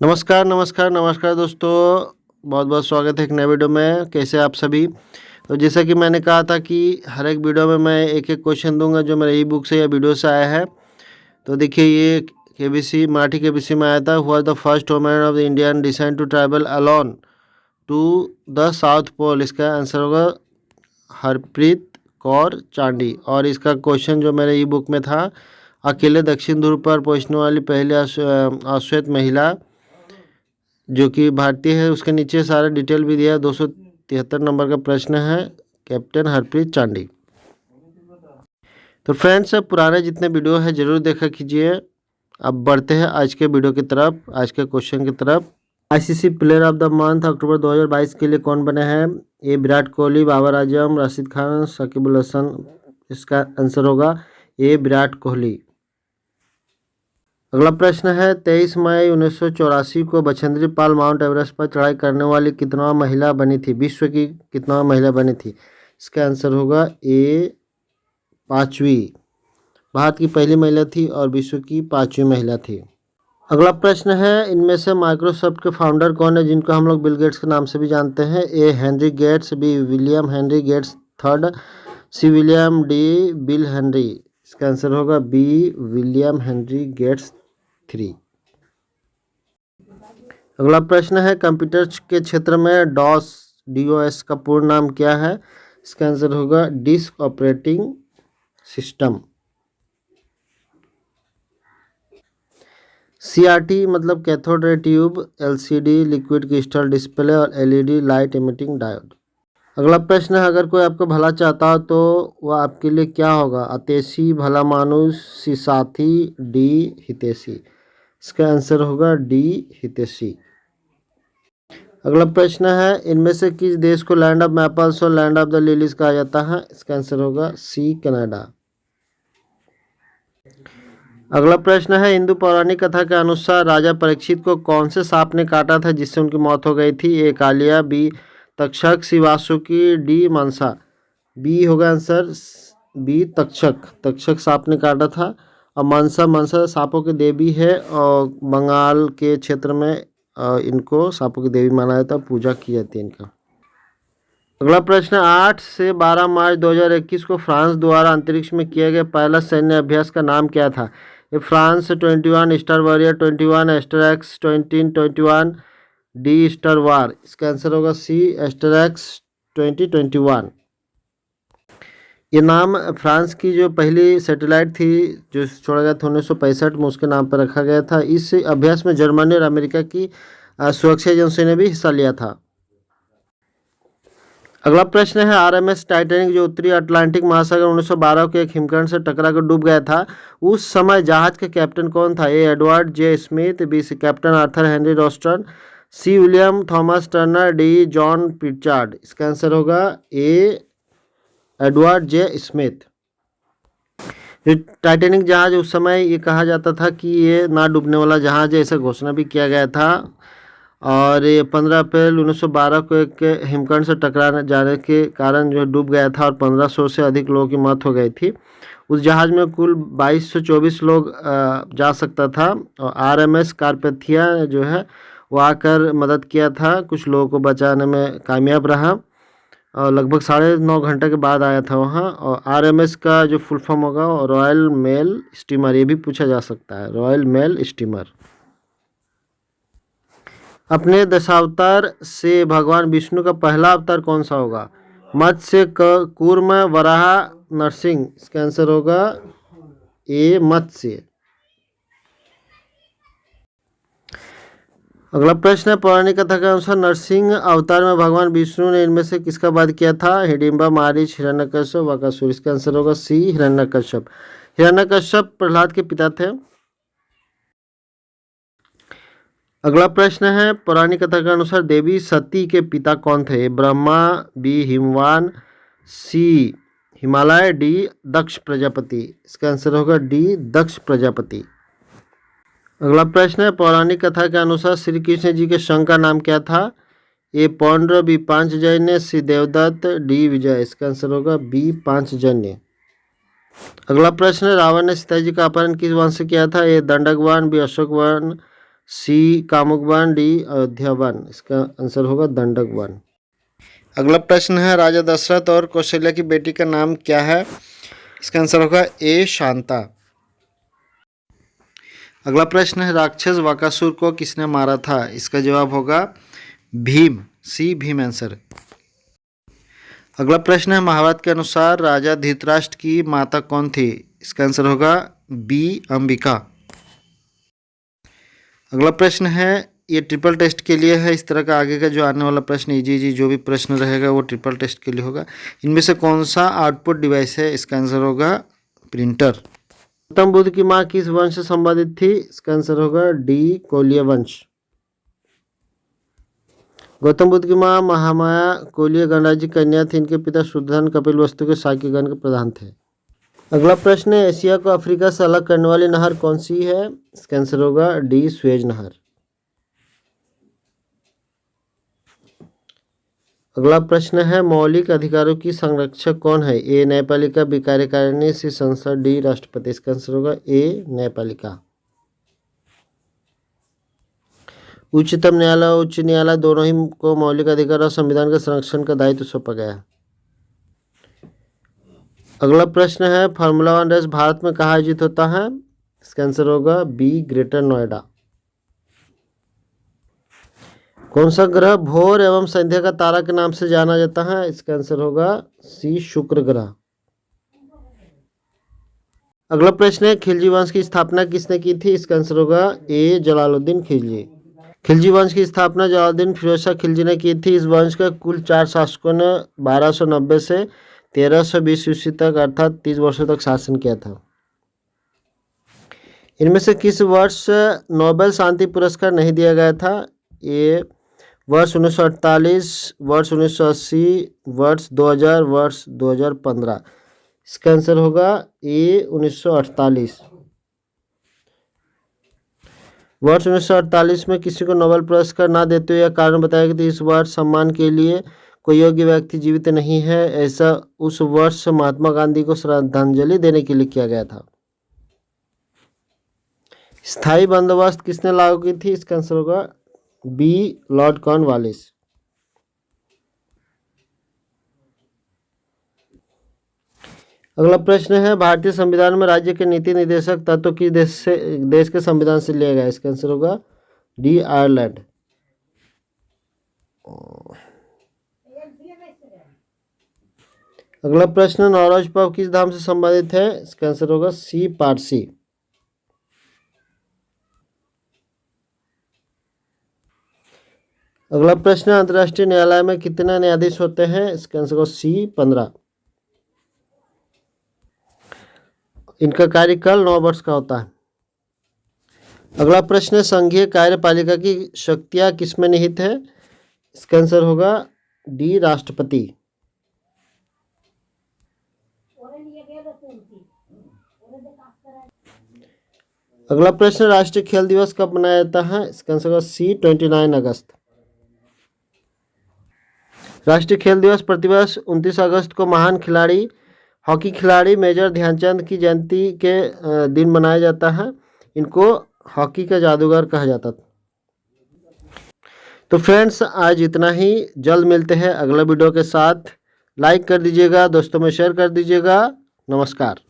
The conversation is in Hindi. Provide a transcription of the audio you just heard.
नमस्कार नमस्कार नमस्कार दोस्तों, बहुत बहुत स्वागत है एक नए वीडियो में। कैसे आप सभी। तो जैसा कि मैंने कहा था कि हर एक वीडियो में मैं एक एक क्वेश्चन दूंगा जो मेरे ई बुक से या वीडियो से आया है। तो देखिए ये केबीसी मराठी केबीसी में आया था। हुआ the first woman of the Indian decide to travel alone to the south pole. इसका आंसर होगा हरप्रीत कौर चांडी। और इसका क्वेश्चन जो मेरे ई बुक में था, अकेले दक्षिण ध्रुव पर पहुँचने वाली पहली अश्वेत महिला जो कि भारतीय है, उसके नीचे सारा डिटेल भी दिया है। 273 नंबर का प्रश्न है, कैप्टन हरप्रीत चांडी। तो फ्रेंड्स, पुराने जितने वीडियो है जरूर देखा कीजिए। अब बढ़ते हैं आज के वीडियो की तरफ, आज के क्वेश्चन की तरफ। ICC player of the month October 2022 के लिए कौन बने हैं? ए विराट कोहली, बाबर आजम, राशिद खान, साकिब अल हसन। इसका आंसर होगा ए विराट कोहली। अगला प्रश्न है, 23 मई 1984 को बछेंद्री पाल माउंट एवरेस्ट पर चढ़ाई करने वाली कितनवा महिला बनी थी? विश्व की कितनवा महिला बनी थी? इसका आंसर होगा ए 5वीं। भारत की पहली महिला थी और विश्व की 5वीं महिला थी। अगला प्रश्न है, इनमें से माइक्रोसॉफ्ट के फाउंडर कौन है जिनको हम लोग बिल गेट्स के नाम से भी जानते हैं? A Henry Gates, B William Henry Gates third, C William, D Bill Henry. इसका आंसर होगा बी विलियम हेनरी गेट्स 3। अगला प्रश्न है, कंप्यूटर के क्षेत्र में डॉस का पूर्ण नाम क्या है? इसका आंसर होगा डिस्क ऑपरेटिंग सिस्टम। सीआरटी मतलब cathode ray tube, LCD liquid crystal display और एलईडी लाइट इमिटिंग डायोड। अगला प्रश्न है, अगर कोई आपका भला चाहता हो तो वह आपके लिए क्या होगा? अतेशी, भला मानुष, सी साथी, डी हितैषी। इसका आंसर होगा डी हितैषी। अगला प्रश्न है, इनमें से किस देश को लैंड ऑफ मैपल्स और लैंड ऑफ द लिलीज कहा जाता है? इसका आंसर होगा सी कनाडा। अगला प्रश्न है, हिंदू पौराणिक कथा के अनुसार राजा परीक्षित को कौन से सांप ने काटा था जिससे उनकी मौत हो गई थी? ए कालिया, बी तक्षक, सी वासुकी, डी मनसा। बी होगा आंसर, बी तक्षक सांप ने काटा था। और मनसा सांपों की देवी है और बंगाल के क्षेत्र में इनको सांपों की देवी माना जाता है, पूजा की जाती है इनका। अगला प्रश्न, 8 से 12 मार्च 2021 को फ्रांस द्वारा अंतरिक्ष में किया गया पहला सैन्य अभ्यास का नाम क्या था? ये France 21, star warrior 21, Asterix 2021, D star war. इसका आंसर होगा सी एस्टरएक्स 2021। ये नाम फ्रांस की जो पहली सैटेलाइट थी जो छोड़ा गया था 1965 में, उसके नाम पर रखा गया था। इस अभ्यास में जर्मनी और अमेरिका की सुरक्षा एजेंसियों ने भी हिस्सा लिया था। अगला प्रश्न है, आरएमएस टाइटैनिक जो उत्तरी अटलांटिक महासागर 1912 के एक हिमकरण से टकरा कर डूब गया था, उस समय जहाज का कैप्टन कौन था? A Edward J Smith, B captain Arthur Henry Rostron, C William Thomas Turner, D John Pritchard. इसका आंसर होगा A Edward J Smith. Titanic जहाज उस समय ये कहा जाता था कि ये ना डूबने वाला जहाज है, ऐसा घोषणा भी किया गया था। और ये 15 अप्रैल 1912 को एक हिमकरण से टकरा जाने के कारण जो डूब गया था और 1500 से अधिक लोगों की मौत हो गई थी। उस जहाज में कुल 2224 लोग जा सकता था। और आरएमएस कारपेथिया जो है वो आकर मदद किया था, कुछ लोगों को बचाने में कामयाब रहा और लगभग 9.5 घंटे के बाद आया था वहाँ। और आरएमएस का जो फुल फॉर्म होगा रॉयल मेल स्टीमर, ये भी पूछा जा सकता है, रॉयल मेल स्टीमर। अपने दशावतार से भगवान विष्णु का पहला अवतार कौन सा होगा? मत्स्य, कूर्म, वराह, नरसिंह। इसका आंसर होगा ए मत्स्य। अगला प्रश्न है, पौराणिक कथा के अनुसार नरसिंह अवतार में भगवान विष्णु ने इनमें से किसका वध किया था? हिडिंबा, मारीच, हिरण्यकश्यप, बकासुर। इसका आंसर होगा सी हिरण्यकश्यप। हिरण्यकश्यप प्रहलाद के पिता थे। अगला प्रश्न है, पौराणिक कथा के अनुसार देवी सती के पिता कौन थे? ब्रह्मा, बी हिमवान, सी हिमालय, डी दक्ष प्रजापति। इसका आंसर होगा डी दक्ष प्रजापति। अगला प्रश्न है, पौराणिक कथा के अनुसार श्री कृष्ण जी के संघ का नाम क्या था? ए पौंड्र, बी पांचजन्य, सी देवदत्त, डी विजय। इसका आंसर होगा बी पांचजन्य। अगला प्रश्न है, रावण ने सीता जी का अपहरण किस वन से किया था? ए दंडक वन, बी अशोक वन, सी कामुक वन, डी अयोध्या वन। इसका आंसर होगा दंडक वन। अगला प्रश्न है राजा दशरथ और कौशल्या की बेटी का नाम क्या है? इसका आंसर होगा ए शांता। अगला प्रश्न है राक्षस वकासुर को किसने मारा था? इसका जवाब होगा भीम, सी भीम आंसर। अगला प्रश्न है महाभारत के अनुसार राजा धृतराष्ट्र की माता कौन थी? इसका आंसर होगा बी अंबिका। अगला प्रश्न है, ये ट्रिपल टेस्ट के लिए है। इस तरह का आगे का जो आने वाला प्रश्न इजी जो भी प्रश्न रहेगा वो ट्रिपल टेस्ट के लिए होगा। इनमें से कौन सा आउटपुट डिवाइस है? इसका आंसर होगा प्रिंटर। गौतम बुद्ध की माँ किस वंश से संबंधित थी? इसका आंसर होगा डी कोलिय वंश। गौतम बुद्ध की माँ महामाया कोलिय गणराज्य की कन्या थी। इनके पिता शुद्धोधन कपिल वस्तु के शाक्यगण के प्रधान थे। अगला प्रश्न है एशिया को अफ्रीका से अलग करने वाली नहर कौन सी है? इसका आंसर होगा डी स्वेज नहर। अगला प्रश्न है मौलिक अधिकारों की संरक्षक कौन है? ए न्यायपालिका, बी कार्यकारिणी, सी संसद, डी राष्ट्रपति। इसका आंसर होगा ए न्यायपालिका। उच्चतम न्यायालय और उच्च न्यायालय दोनों ही को मौलिक अधिकार और संविधान के संरक्षण का दायित्व सौंपा गया है। अगला प्रश्न है फार्मूला 1 रेस भारत में कहाँ आयोजित होता है? इसका आंसर होगा बी ग्रेटर नोएडा। कौन सा ग्रह भोर एवं संध्या का तारा के नाम से जाना जाता है? इसका आंसर होगा सी शुक्र ग्रह। अगला प्रश्न है खिलजी वंश की स्थापना किसने की थी? इसका आंसर होगा ए जलालुद्दीन खिलजी। खिलजी वंश की स्थापना जलालुद्दीन फिरोज शाह खिलजी ने की थी। इस वंश के कुल 4 शासकों ने 1290 से 1320 ईस्वी तक अर्थात 30 वर्षों तक शासन किया था। इनमें से किस वर्ष नोबेल शांति पुरस्कार नहीं दिया गया था? ये वर्ष 1948, वर्ष 1980, वर्ष 2000, वर्ष 2015। इसका आंसर होगा ए 1948। वर्ष 1948 में किसी को नोबेल पुरस्कार ना देते हुए यह कारण बताया कि इस वर्ष सम्मान के लिए कोई योग्य व्यक्ति जीवित नहीं है। ऐसा उस वर्ष महात्मा गांधी को श्रद्धांजलि देने के लिए किया गया था। स्थायी बंदोबस्त किसने लागू की थी? इसका आंसर होगा बी लॉर्ड कॉर्नवालिस। अगला प्रश्न है भारतीय संविधान में राज्य के नीति निर्देशक तत्व किस देश के संविधान से लिया गया? इसका आंसर होगा डी आयरलैंड। अगला प्रश्न नवरोज पर्व किस धाम से संबंधित है? इसका आंसर होगा सी पारसी। अगला प्रश्न अंतर्राष्ट्रीय न्यायालय में कितने न्यायाधीश होते हैं? इसका आंसर होगा सी 15। इनका कार्यकाल 9 वर्ष का होता है। अगला प्रश्न संघीय कार्यपालिका की शक्तियां किसमें निहित है? इसका आंसर होगा डी राष्ट्रपति। अगला प्रश्न राष्ट्रीय खेल दिवस कब मनाया जाता है? इसका आंसर होगा सी 29 अगस्त। राष्ट्रीय खेल दिवस प्रतिवर्ष 29 अगस्त को महान खिलाड़ी हॉकी खिलाड़ी मेजर ध्यानचंद की जयंती के दिन मनाया जाता है। इनको हॉकी का जादूगर कहा जाता था। तो फ्रेंड्स आज इतना ही। जल्द मिलते हैं अगला वीडियो के साथ। लाइक कर दीजिएगा, दोस्तों में शेयर कर दीजिएगा। नमस्कार।